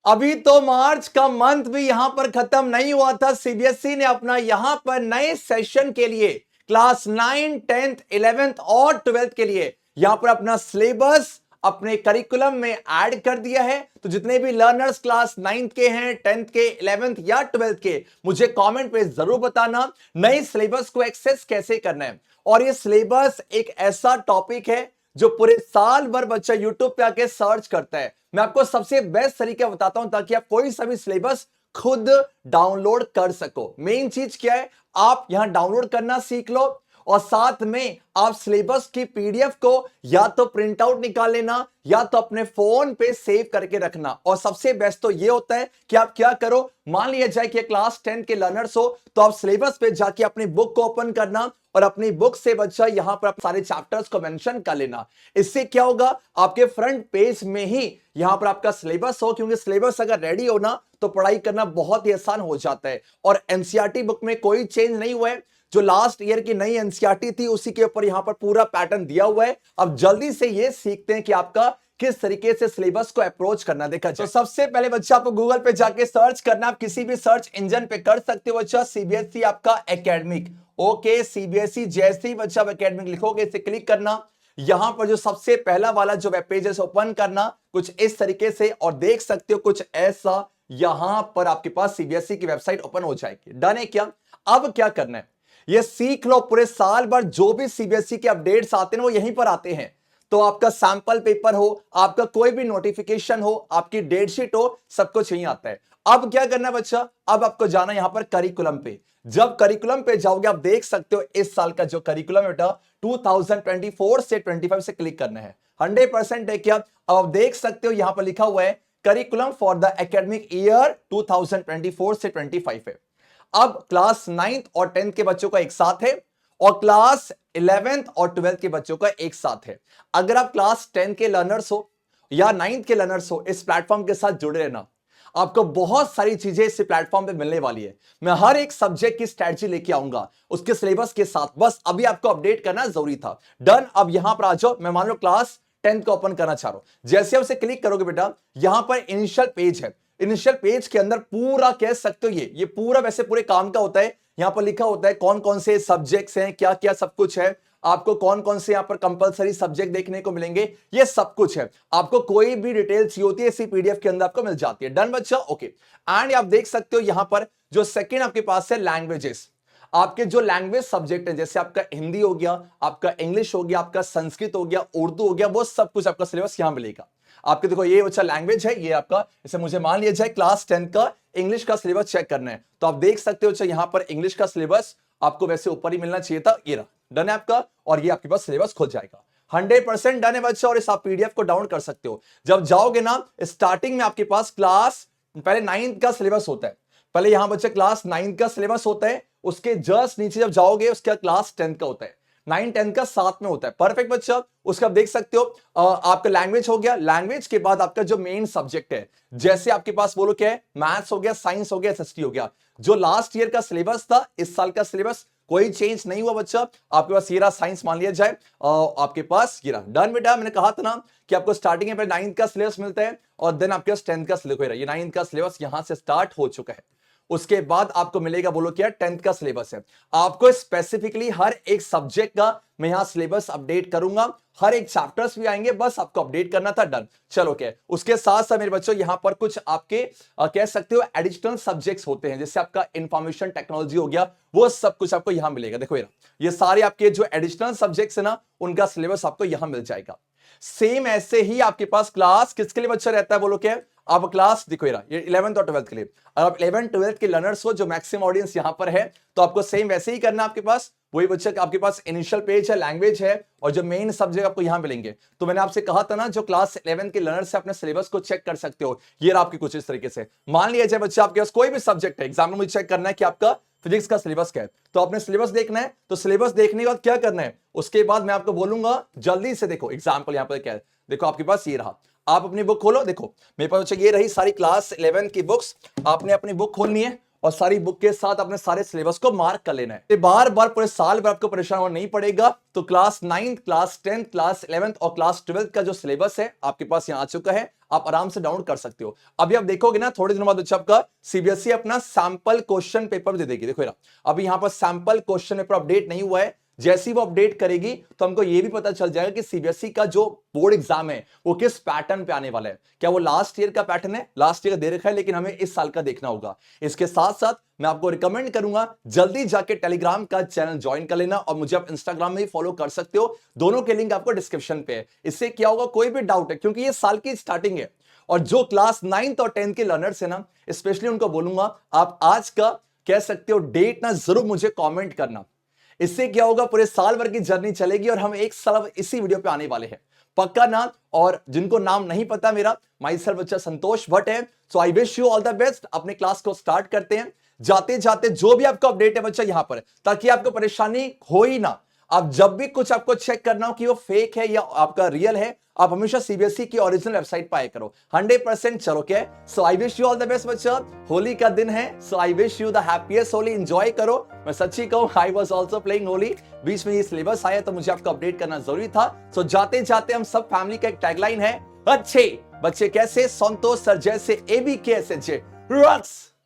अभी तो मार्च का मंथ भी यहां पर खत्म नहीं हुआ था। सीबीएसई ने अपना यहां पर नए सेशन के लिए क्लास 9, 10th, 11th और 12th के लिए यहां पर अपना सिलेबस अपने करिकुलम में ऐड कर दिया है। तो जितने भी लर्नर्स क्लास 9th के हैं, 10th के, 11th या 12th के, मुझे कमेंट पे जरूर बताना नए सिलेबस को एक्सेस कैसे करना है। और ये सिलेबस एक ऐसा टॉपिक है जो पूरे साल भर बच्चा यूट्यूब पे आके सर्च करता है। मैं आपको सबसे बेस्ट तरीका बताता हूं ताकि आप कोई सा भी सिलेबस खुद डाउनलोड कर सको। मेन चीज क्या है, आप यहां डाउनलोड करना सीख लो और साथ में आप सिलेबस की पीडीएफ को या तो प्रिंट आउट निकाल लेना या तो अपने फोन पे सेव करके रखना। और सबसे बेस्ट तो ये होता है कि आप क्या करो, मान लिया जाए कि क्लास 10 के लर्नर्स हो तो आप सिलेबस पे जाके अपनी बुक को ओपन करना और अपनी बुक से बच्चा यहां पर सारे चैप्टर्स को मेंशन कर लेना। इससे क्या होगा, आपके फ्रंट पेज में ही यहां पर आपका सिलेबस हो, क्योंकि सिलेबस अगर रेडी हो ना तो पढ़ाई करना बहुत ही आसान हो जाता है। और एनसीईआरटी बुक में कोई चेंज नहीं हुआ है, जो लास्ट ईयर की नई एनसीईआरटी थी उसी के ऊपर यहां पर पूरा पैटर्न दिया हुआ है। अब जल्दी से ये सीखते हैं कि आपका किस तरीके से सिलेबस को अप्रोच करना देखा जाए। तो सबसे पहले बच्चा आपको गूगल पे जाके सर्च करना, आप किसी भी सर्च इंजन पे कर सकते हो बच्चा सीबीएसई आपका एकेडमिक। ओके, सीबीएसई जैसे ही बच्चा एकेडमिक लिखोगे इसे क्लिक करना, यहां पर जो सबसे पहला वाला जो वेब पेज है ओपन करना कुछ इस तरीके से, और देख सकते हो कुछ ऐसा यहां पर आपके पास सीबीएसई की वेबसाइट ओपन हो जाएगी। डन है क्या? अब क्या करना है ये सीख लो। पूरे साल भर जो भी सीबीएसई के अपडेट्स आते हैं वो यहीं पर आते हैं। तो आपका सैंपल पेपर हो, आपका कोई भी नोटिफिकेशन हो, आपकी डेटशीट हो, सब कुछ यहीं आता है। अब क्या करना है बच्चा, अब आपको जाना यहां पर करिकुलम पे। जब करिकुलम पे जाओगे आप देख सकते हो इस साल का जो करिकुलम है बेटा 2024 से 25 से क्लिक करना है। 100% है क्या? अब आप देख सकते हो यहां पर लिखा हुआ है curriculum for the academic year 2024 से 25 है। अब क्लास 9th और 10th के बच्चों का एक साथ है और क्लास 11th और 12th के बच्चों का एक साथ है। अगर आप क्लास 10 के लर्नर्स हो या 9th के लर्नर्स हो, इस प्लेटफॉर्म के साथ जुड़े रहना। आपको बहुत सारी चीजें इस प्लेटफॉर्म पे मिलने वाली है। मैं हर एक सब्जेक्ट की स्ट्रेटजी लेके आऊंगा उसके सिलेबस के साथ, बस अभी आपको अपडेट करना जरूरी था। डन। अब यहां पर आ जाओ, मैं मान लो क्लास 10th को ओपन करना चाह रहा हूं। जैसे आप उसे क्लिक करोगे बेटा, यहां पर इनिशियल पेज है। इनिशियल पेज के अंदर पूरा कह सकते हो ये पूरा वैसे पूरे काम का होता है। यहां पर लिखा होता है कौन कौन से सब्जेक्ट्स हैं, क्या क्या सब कुछ है, आपको कौन कौन से यहां पर कंपलसरी सब्जेक्ट देखने को मिलेंगे, ये सब कुछ है। आपको कोई भी डिटेल चाहिए होती है इसी पीडीएफ के अंदर आपको मिल जाती है। डन बच्चा? ओके। एंड आप देख सकते हो यहां पर जो सेकंड आपके पास है लैंग्वेजेस। आपके जो लैंग्वेज सब्जेक्ट है, जैसे आपका हिंदी हो गया, आपका इंग्लिश हो गया, आपका संस्कृत हो गया, उर्दू हो गया, वो सब कुछ आपका सिलेबस यहां मिलेगा। आपके देखो ये बच्चा लैंग्वेज है, ये आपका, जैसे मुझे मान लिया जाए क्लास 10 का इंग्लिश का सिलेबस चेक करना है तो आप देख सकते हो यहां पर इंग्लिश का सिलेबस आपको वैसे ऊपर ही मिलना चाहिए था, ये रहा। डन है आपका, और ये आपके पास सिलेबस खुल जाएगा। 100% डन है बच्चा। और इस आप पीडीएफ को डाउनलोड कर सकते हो। जब जाओगे ना स्टार्टिंग में आपके पास क्लास पहले 9th का सिलेबस होता है। पहले यहां बच्चे क्लास 9th का सिलेबस होता है, उसके जस्ट नीचे जब जाओगे उसका क्लास 10th का होता है। 9, 10 का साथ में होता है। परफेक्ट बच्चा। उसका आप देख सकते हो आपका लैंग्वेज हो गया। लैंग्वेज के बाद आपका जो मेन सब्जेक्ट है, जैसे आपके पास बोलो क्या है, मैथ्स हो गया, साइंस हो गया, एसएसटी हो गया। जो लास्ट ईयर का सिलेबस था, इस साल का सिलेबस कोई चेंज नहीं हुआ बच्चा। आपके पास ये रहा साइंस, मान लिया जाए आपके पास ये रहा। डन बेटा। मैंने कहा था ना कि आपको स्टार्टिंग में 9th का सिलेबस मिलता है और देन आपके पास 10th का सिलेबस। ये 9th का सिलेबस यहां से स्टार्ट हो चुका है। उसके बाद आपको मिलेगा, बोलो क्या, 10th का सिलेबस है। आपको स्पेसिफिकली हर एक सब्जेक्ट का मैं यहां सिलेबस अपडेट करूंगा, हर एक चैप्टर्स भी आएंगे, बस आपको अपडेट करना था। डन। चलो क्या, उसके साथ साथ मेरे बच्चों यहां पर कुछ आपके कह सकते हो एडिशनल सब्जेक्ट्स होते हैं, जैसे आपका इंफॉर्मेशन टेक्नोलॉजी हो गया, वो सब कुछ आपको यहां मिलेगा। देखो ये सारे आपके जो एडिशनल सब्जेक्ट्स है ना, उनका सिलेबस आपको यहां मिल जाएगा। सेम ऐसे ही आपके पास क्लास किसके लिए बच्चा रहता है, बोलो क्या, अब क्लास देखो ये 11th और 12th के लिए। अगर आप 11th 12th के लर्नर्स हो, जो मैक्सिमम ऑडियंस यहां पर है, तो आपको सेम वैसे ही करना है। आपके पास वही बच्चे, आपके पास इनिशियल पेज है, लैंग्वेज है, और जो मेन सब्जेक्ट आपको यहां मिलेंगे। तो मैंने आपसे कहा था ना, जो क्लास 11th के लर्नर्स है अपने सिलेबस को चेक कर सकते हो। ये आपकी कुछ इस तरीके से, मान लिया जाए बच्चे आपके पास कोई भी सब्जेक्ट है, एग्जाम में मुझे चेक करना है कि आपका फिजिक्स का सिलेबस क्या है, तो आपने सिलेबस देखना है। तो सिलेबस देखने के बाद क्या करना है, उसके बाद मैं आपको बोलूंगा जल्दी से। देखो एग्जाम्पल यहां पर क्या है, देखो आपके पास ये रहा, आप अपनी बुक खोलो। देखो मेरे पास ये रही सारी क्लास 11th की बुक्स। आपने अपनी बुक खोलनी है और सारी बुक के साथ अपने सारे सिलेबस को मार्क कर लेना है। बार बार पूरे साल भर आपको परेशान होना नहीं पड़ेगा। तो class 9th, class 10th, class 11th और क्लास 12th का जो सिलेबस है आपके पास यहां आ चुका है, आप आराम से डाउनलोड कर सकते हो। अभी आप देखोगे ना, थोड़े दिनों बाद बच्चा आपका सीबीएसई अपना सैंपल क्वेश्चन पेपर दे देगी। देखो यार, अभी यहां पर सैंपल क्वेश्चन पेपर अपडेट नहीं हुआ है। जैसी वो अपडेट करेगी तो हमको ये भी पता चल जाएगा कि सीबीएसई का जो बोर्ड एग्जाम है वो किस पैटर्न पे आने वाला है। क्या वो लास्ट ईयर का पैटर्न है? लास्ट ईयर का दे रखा है, लेकिन हमें इस साल का देखना होगा। इसके साथ साथ मैं आपको रिकमेंड करूंगा जल्दी जाके टेलीग्राम का चैनल ज्वाइन कर लेना, और मुझे आप इंस्टाग्राम में भी फॉलो कर सकते हो। दोनों के लिंक आपको डिस्क्रिप्शन पे है। इससे क्या होगा, कोई भी डाउट है, क्योंकि ये साल की स्टार्टिंग है, और जो क्लास 9th और 10th के लर्नर्स है ना, स्पेशली उनको बोलूंगा आप आज का कह सकते हो डेट ना जरूर मुझे कमेंट करना। इससे क्या होगा, पूरे साल भर की जर्नी चलेगी और हम एक साल इसी वीडियो पे आने वाले हैं, पक्का ना। और जिनको नाम नहीं पता, मेरा माई सेल्फ बच्चा संतोष भट्ट है। So I wish you all the best. अपने क्लास को स्टार्ट करते हैं। जाते जाते जो भी आपका अपडेट है बच्चा यहां पर, ताकि आपको परेशानी हो ही ना। आप जब भी कुछ आपको चेक करना हो कि वो फेक है या आपका रियल है, आप हमेशा सीबीएसई की ओरिजिनल वेबसाइट पर आया करो। 100% चलो क्या। So I wish you all the best बच्चा। होली का दिन है, so I wish you the happiest Holi. Enjoy करो। मैं सच्ची कहूं, I was also playing Holi. बीच में ये सिलेबस आया तो मुझे आपको अपडेट करना जरूरी था। सो जाते जाते हम सब फैमिली का एक टैगलाइन है, अच्छे बच्चे कैसे, संतोष सर जैसे, एबीके रॉक्स।